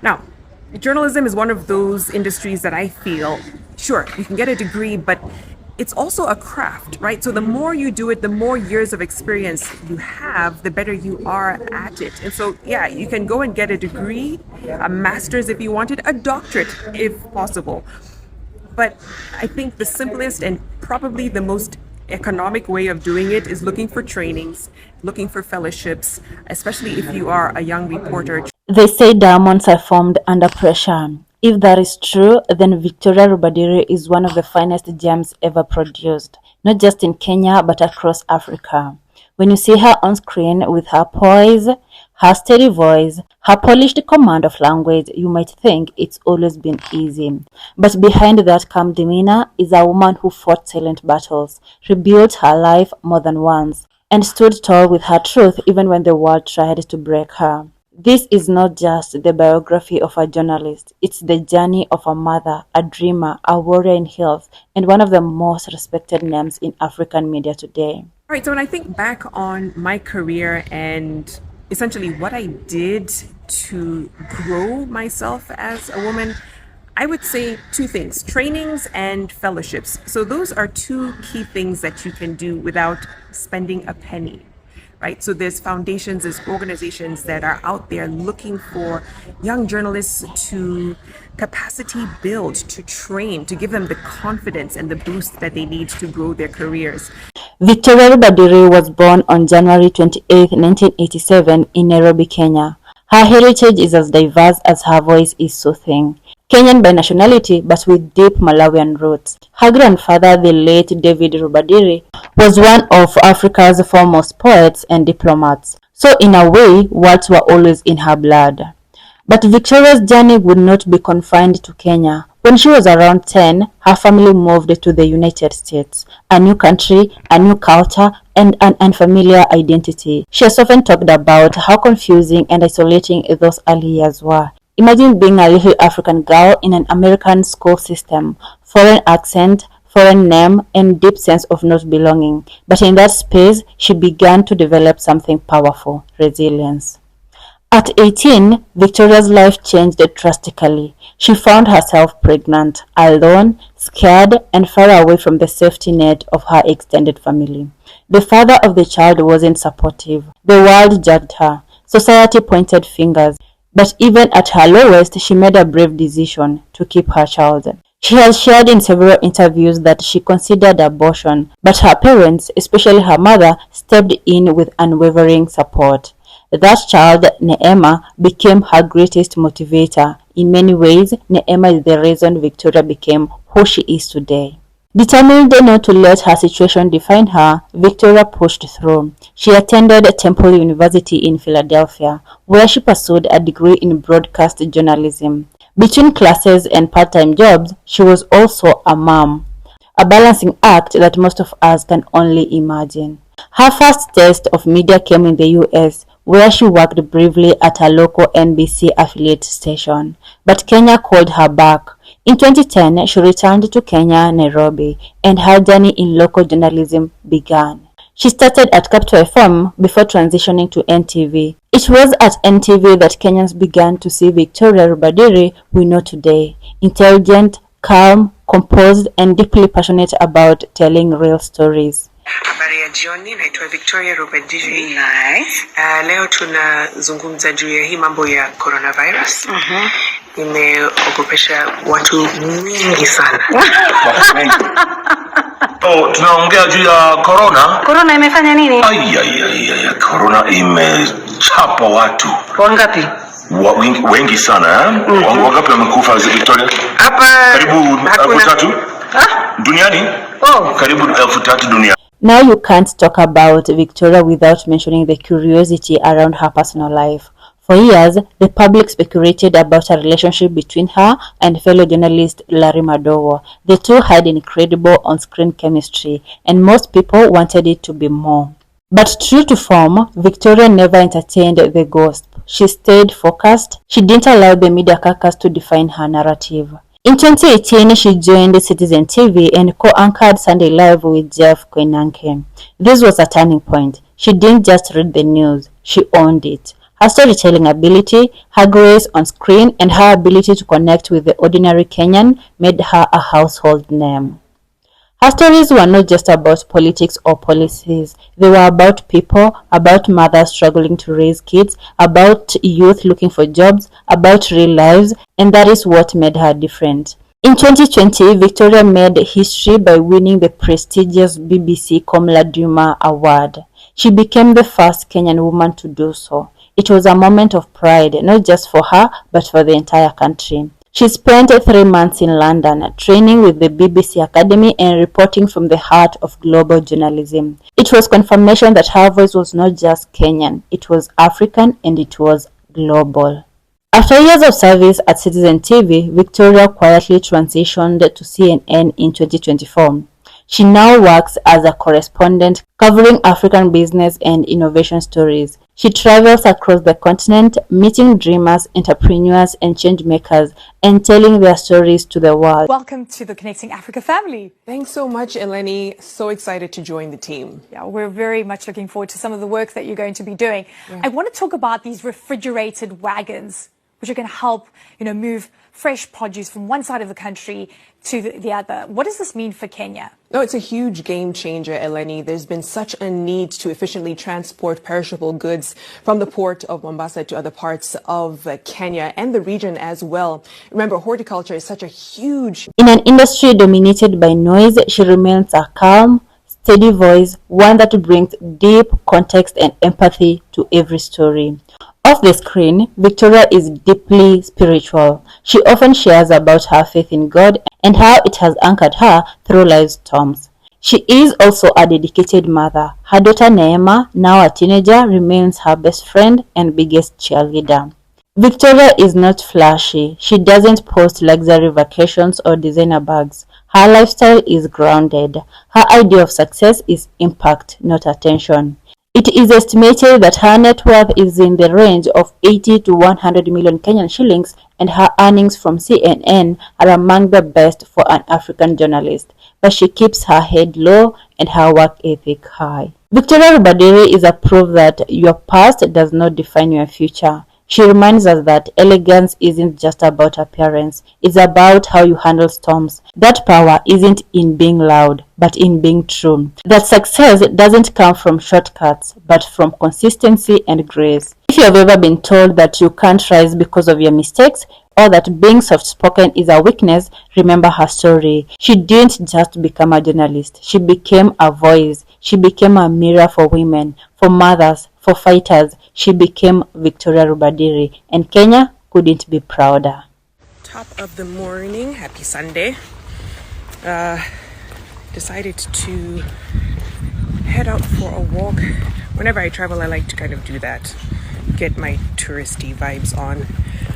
Now, journalism is one of those industries that I feel, sure, you can get a degree, but it's also a craft, right? So the more you do it, the more years of experience you have, the better you are at it. And so, yeah, you can go and get a degree, a master's if you wanted, a doctorate if possible. But I think the simplest and probably the most economic way of doing it is looking for trainings, looking for fellowships, especially if you are a young reporter. They say diamonds are formed under pressure. If that is true, then Victoria Rubadiri is one of the finest gems ever produced, not just in Kenya but across Africa. When you see her on screen with her poise, her steady voice, her polished command of language, you might think it's always been easy. But behind that calm demeanor is a woman who fought silent battles, rebuilt her life more than once, and stood tall with her truth even when the world tried to break her. This is not just the biography of a journalist, it's the journey of a mother, a dreamer, a warrior in health, and one of the most respected names in African media today. All right, so when I think back on my career and essentially what I did to grow myself as a woman, I would say two things: trainings and fellowships. So those are two key things that you can do without spending a penny. Right? So there's foundations, there's organizations that are out there looking for young journalists to capacity build, to train, to give them the confidence and the boost that they need to grow their careers. Victoria Rubadiri was born on January 28, 1987 in Nairobi, Kenya. Her heritage is as diverse as her voice is soothing. Kenyan by nationality but with deep Malawian roots. Her grandfather, the late David Rubadiri, was one of Africa's foremost poets and diplomats. So in a way, words were always in her blood. But Victoria's journey would not be confined to Kenya. When she was around 10, her family moved to the United States, a new country, a new culture, and an unfamiliar identity. She has often talked about how confusing and isolating those early years were. Imagine being a little African girl in an American school system, foreign accent, foreign name, and deep sense of not belonging. But in that space, she began to develop something powerful: resilience. At 18, Victoria's life changed drastically. She found herself pregnant, alone, scared, and far away from the safety net of her extended family. The father of the child wasn't supportive. The world judged her. Society pointed fingers. But even at her lowest, she made a brave decision to keep her child. She has shared in several interviews that she considered abortion, but her parents, especially her mother, stepped in with unwavering support. That child, Neema, became her greatest motivator. In many ways, Neema is the reason Victoria became who she is today. Determined not to let her situation define her, Victoria pushed through. She attended Temple University in Philadelphia, where she pursued a degree in broadcast journalism. Between classes and part-time jobs, she was also a mom, a balancing act that most of us can only imagine. Her first taste of media came in the US, where she worked bravely at a local NBC affiliate station. But Kenya called her back. In 2010, she returned to Kenya, Nairobi, and her journey in local journalism began. She started at Capital FM before transitioning to NTV. It was at NTV that Kenyans began to see Victoria Rubadiri we know today: intelligent, calm, composed, and deeply passionate about telling real stories. Habari ya jioni, naitwa Victoria Rubadiri. Nice. Leo tunazungumza juu ya hii mambo ya coronavirus. Imeogopesha watu wengi sana. Tunaongea juu ya corona. Corona imefanya nini? Corona imechapa watu. Wangapi? Wengi sana. Wangapi wamekufa Victoria? Hapa karibu 3,000. Duniani? Karibu 3,000 duniani. Now you can't talk about Victoria without mentioning the curiosity around her personal life. For years, the public speculated about a relationship between her and fellow journalist Larry Madowo. The two had incredible on-screen chemistry, and most people wanted it to be more. But true to form, Victoria never entertained the ghost. She stayed focused. She didn't allow the media carcass to define her narrative. In 2018, she joined Citizen TV and co-anchored Sunday Live with Jeff Koinange. This was a turning point. She didn't just read the news, she owned it. Her storytelling ability, her grace on screen, and her ability to connect with the ordinary Kenyan made her a household name. Her stories were not just about politics or policies. They were about people, about mothers struggling to raise kids, about youth looking for jobs, about real lives, and that is what made her different. In 2020, Victoria made history by winning the prestigious BBC Komla Duma Award. She became the first Kenyan woman to do so. It was a moment of pride, not just for her, but for the entire country. She spent 3 months in London, training with the BBC Academy and reporting from the heart of global journalism. It was confirmation that her voice was not just Kenyan, it was African and it was global. After years of service at Citizen TV, Victoria quietly transitioned to CNN in 2024. She now works as a correspondent covering African business and innovation stories. She travels across the continent, meeting dreamers, entrepreneurs, and change makers, and telling their stories to the world. Welcome to the Connecting Africa family. Thanks so much, Eleni. So excited to join the team. Yeah, we're very much looking forward to some of the work that you're going to be doing. I want to talk about these refrigerated wagons, which are going to help, move fresh produce from one side of the country to the other. What does this mean for Kenya? No, it's a huge game changer, Eleni. There's been such a need to efficiently transport perishable goods from the port of Mombasa to other parts of Kenya and the region as well. Remember, horticulture is such a huge... In an industry dominated by noise, she remains a calm, steady voice, one that brings deep context and empathy to every story. Off the screen, Victoria is deeply spiritual. She often shares about her faith in God and how it has anchored her through life's storms. She is also a dedicated mother. Her daughter Neema, now a teenager, remains her best friend and biggest cheerleader. Victoria is not flashy. She doesn't post luxury vacations or designer bags. Her lifestyle is grounded. Her idea of success is impact, not attention. It is estimated that her net worth is in the range of 80 to 100 million Kenyan shillings, and her earnings from CNN are among the best for an African journalist. But she keeps her head low and her work ethic high. Victoria Rubadiri is a proof that your past does not define your future. She reminds us that elegance isn't just about appearance, it's about how you handle storms. That power isn't in being loud, but in being true. That success doesn't come from shortcuts, but from consistency and grace. If you have ever been told that you can't rise because of your mistakes, or that being soft-spoken is a weakness, remember her story. She didn't just become a journalist, she became a voice. She became a mirror for women, for mothers, for fighters. She became Victoria Rubadiri, and Kenya couldn't be prouder. Top of the morning, happy Sunday. Decided to head out for a walk. Whenever I travel, I like to kind of do that, get my touristy vibes on.